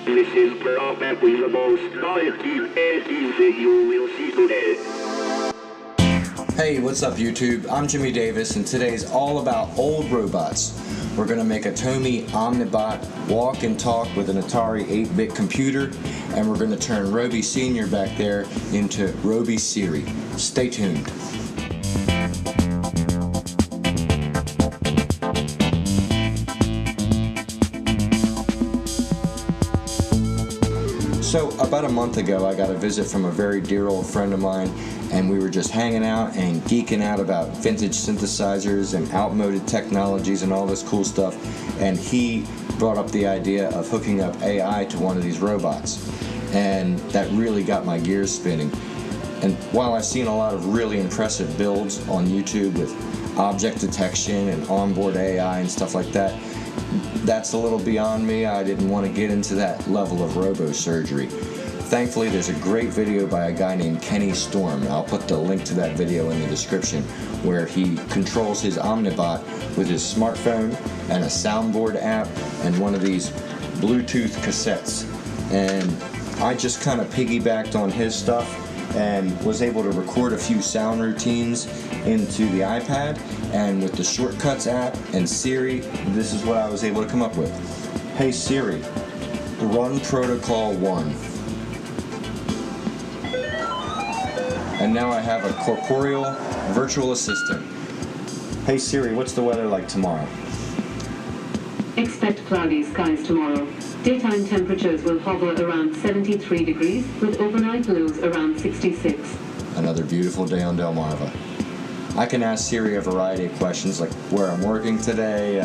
This is probably the most noisy thing you will see today. Hey, what's up YouTube? I'm Jimmy Davis and today's all about old robots. We're going to make a Tomy Omnibot walk and talk with an Atari 8-bit computer, and we're going to turn Robie Sr. back there into Robie Siri. Stay tuned. So about a month ago I got a visit from a very dear old friend of mine, and we were just hanging out and geeking out about vintage synthesizers and outmoded technologies and all this cool stuff, and he brought up the idea of hooking up AI to one of these robots, and that really got my gears spinning. And while I've seen a lot of really impressive builds on YouTube with object detection and onboard AI and stuff like that, that's a little beyond me. I didn't want to get into that level of robo-surgery. Thankfully, there's a great video by a guy named Kenny Storm, and I'll put the link to that video in the description, where he controls his Omnibot with his smartphone and a soundboard app and one of these Bluetooth cassettes. And I just kind of piggybacked on his stuff and was able to record a few sound routines into the iPad, and with the Shortcuts app and Siri, this is what I was able to come up with. Hey Siri, run Protocol 1. And now I have a corporeal virtual assistant. Hey Siri, what's the weather like tomorrow? Expect cloudy skies tomorrow. Daytime temperatures will hover around 73 degrees, with overnight lows around 66. Another beautiful day on Delmarva. I can ask Siri a variety of questions like where I'm working today,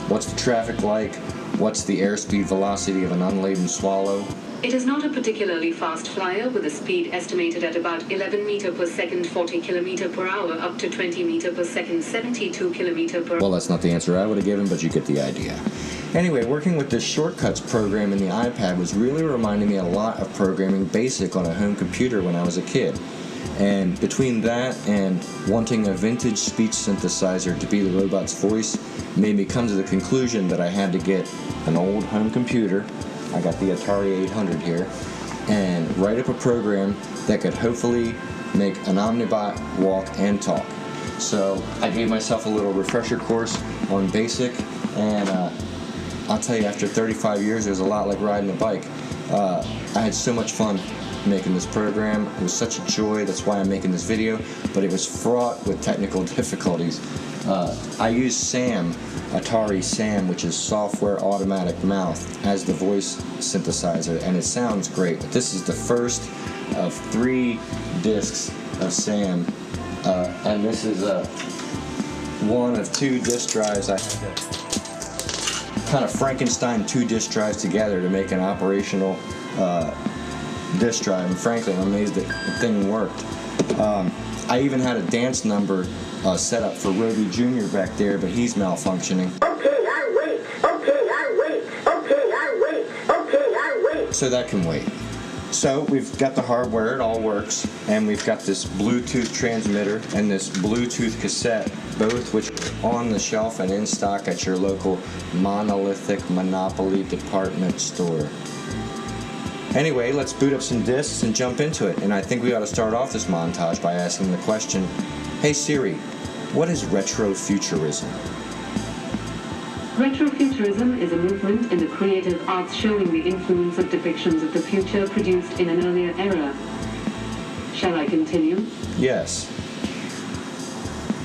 what's the traffic like, what's the airspeed velocity of an unladen swallow. It is not a particularly fast flyer, with a speed estimated at about 11 meter per second, 40 kilometer per hour, up to 20 meter per second, 72 kilometer per hour. Well, that's not the answer I would have given, but you get the idea. Anyway, working with this Shortcuts program in the iPad was really reminding me a lot of programming BASIC on a home computer when I was a kid. And between that and wanting a vintage speech synthesizer to be the robot's voice made me come to the conclusion that I had to get an old home computer. I got the Atari 800 here, and write up a program that could hopefully make an Omnibot walk and talk. So I gave myself a little refresher course on BASIC, and I'll tell you, after 35 years, it was a lot like riding a bike. I had so much fun making this program. It was such a joy. That's why I'm making this video, but it was fraught with technical difficulties. I used S.a.m, Atari S.a.m, which is Software Automatic Mouth, as the voice synthesizer, and it sounds great. But this is the first of 3 discs of S.a.m, and this is one of 2 disk drives. I had to kind of Frankenstein 2 disk drives together to make an operational disk drive, and frankly I'm amazed that the thing worked. I even had a dance number set up for Robie Jr. back there, but he's malfunctioning. Okay, I wait. So that can wait. So we've got the hardware, it all works, and we've got this Bluetooth transmitter and this Bluetooth cassette, both which are on the shelf and in stock at your local monolithic monopoly department store. Anyway, let's boot up some discs and jump into it, and I think we ought to start off this montage by asking the question, hey Siri, what is retrofuturism? Retrofuturism is a movement in the creative arts showing the influence of depictions of the future produced in an earlier era. Shall I continue? Yes.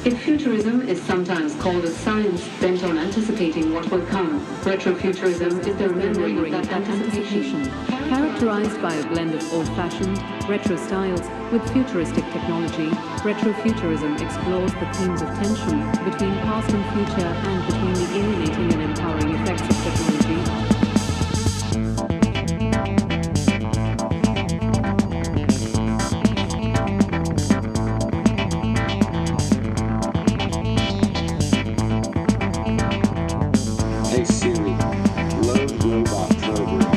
If futurism is sometimes called a science bent on anticipating what will come, retrofuturism is the remembering of that anticipation. Characterized by a blend of old-fashioned, retro styles with futuristic technology, retrofuturism explores the themes of tension between past and future, and between the alienating and empowering effects of technology. Hey Siri, load robot program.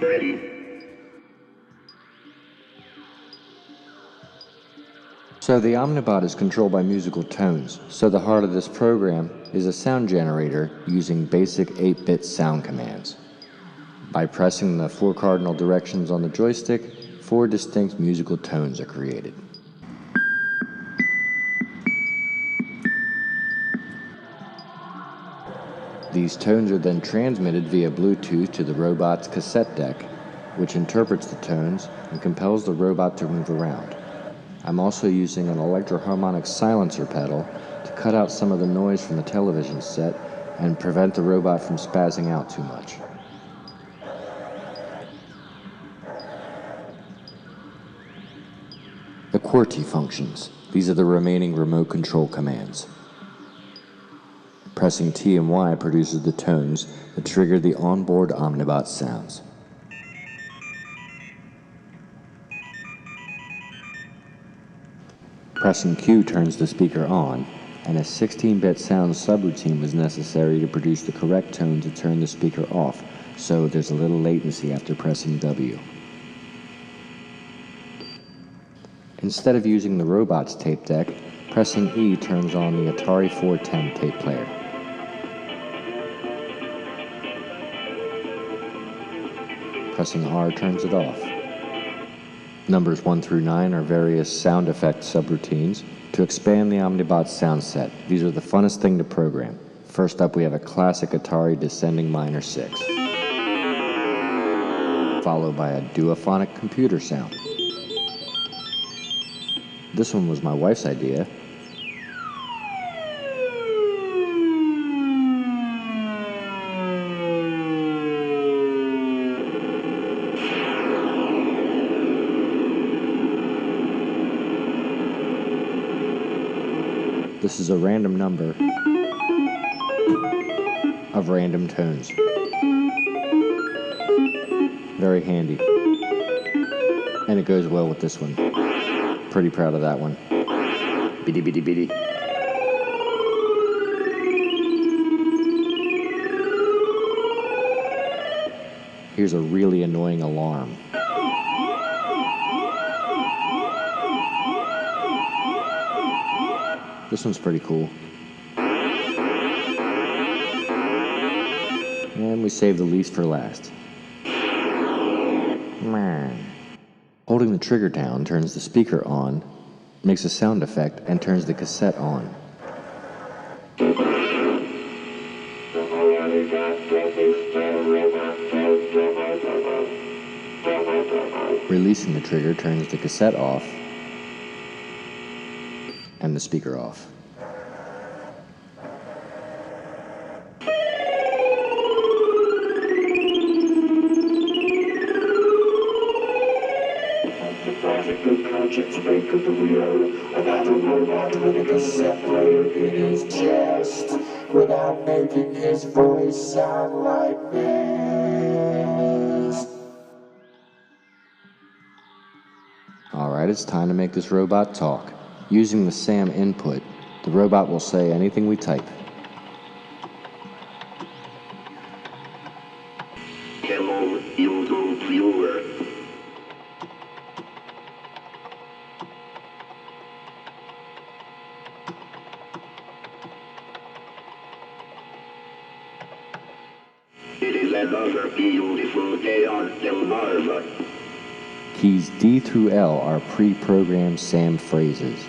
Ready. So the Omnibot is controlled by musical tones, so the heart of this program is a sound generator using basic 8-bit sound commands. By pressing the 4 cardinal directions on the joystick, 4 distinct musical tones are created. These tones are then transmitted via Bluetooth to the robot's cassette deck, which interprets the tones and compels the robot to move around. I'm also using an electroharmonic silencer pedal to cut out some of the noise from the television set and prevent the robot from spazzing out too much. The QWERTY functions. These are the remaining remote control commands. Pressing T and Y produces the tones that trigger the onboard Omnibot sounds. Pressing Q turns the speaker on, and a 16-bit sound subroutine was necessary to produce the correct tone to turn the speaker off, so there's a little latency after pressing W. Instead of using the robot's tape deck, pressing E turns on the Atari 410 tape player. Pressing R turns it off. Numbers 1 through 9 are various sound effect subroutines to expand the Omnibot's sound set. These are the funnest thing to program. First up, we have a classic Atari descending minor 6, followed by a duophonic computer sound. This one was my wife's idea. This is a random number of random tones. Very handy. And it goes well with this one. Pretty proud of that one. Bitty bitty bitty. Here's a really annoying alarm. This one's pretty cool. And we save the least for last. Holding the trigger down turns the speaker on, makes a sound effect, and turns the cassette on. Releasing the trigger turns the cassette off and the speaker off. Of the wheel, another robot with a cassette player in his chest, without making his voice sound like this. Alright, it's time to make this robot talk. Using the S.a.m input, the robot will say anything we type. Hello, YouTube viewer. It is another beautiful day on Delmarva. Keys D through L are pre-programmed S.a.m phrases.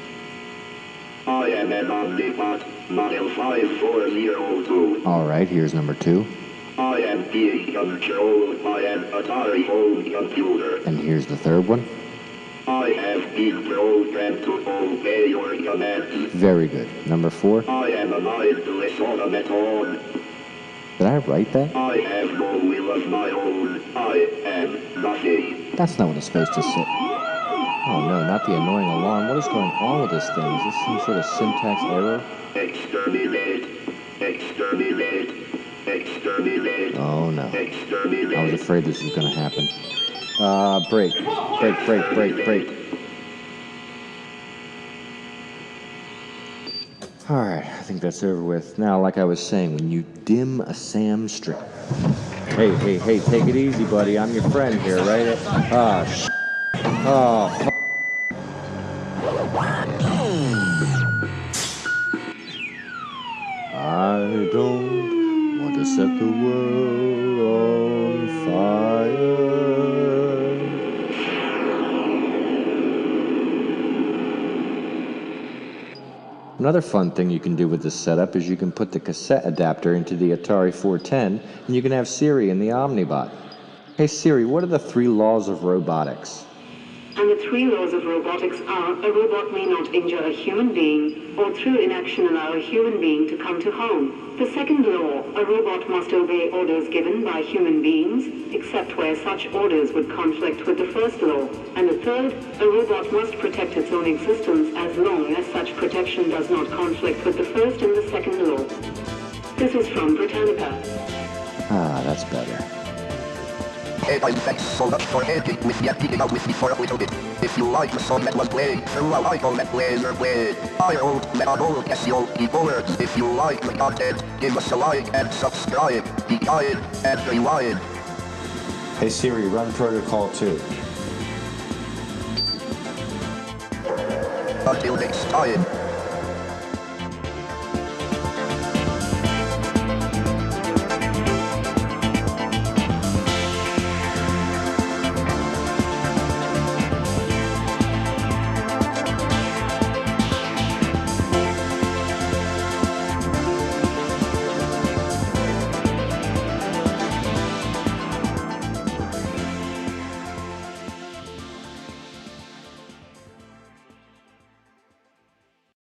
I am an Omnibot, model 5402. Alright, here's number 2. I am being controlled by an Atari home computer. And here's the third one. I have been programmed to obey your commands. Very good. Number 4. I am a mindless automaton. Did I write that? I have no will of my own. I am nothing. That's not what it's supposed to say. Oh no, not the annoying alarm. What is going on with this thing? Is this some sort of syntax error? Exterminate. Exterminate. Exterminate. Oh no. Exterminate. I was afraid this was going to happen. Break. Break, break, break, break. Alright, I think that's over with. Now, like I was saying, when you dim a S.a.m string... Hey, take it easy, buddy. I'm your friend here, right? I don't want to set the world on fire. Another fun thing you can do with this setup is you can put the cassette adapter into the Atari 410 and you can have Siri in the Omnibot. Hey Siri, what are the 3 laws of robotics? And the 3 laws of robotics are: a robot may not injure a human being, or through inaction allow a human being to come to harm. The second law: a robot must obey orders given by human beings, except where such orders would conflict with the first law. And the third: a robot must protect its own existence as long as such protection does not conflict with the first and the second law. This is from Britannica. Ah, that's better. Thanks so much for hanging with me and hanging out with me for a little bit. If you like the song that was played, well, I don't let Blazer play. I own old Casio keyboards. If you like the content, give us a like and subscribe. Be kind and rewind. Hey Siri, run Protocol 2. Until next time.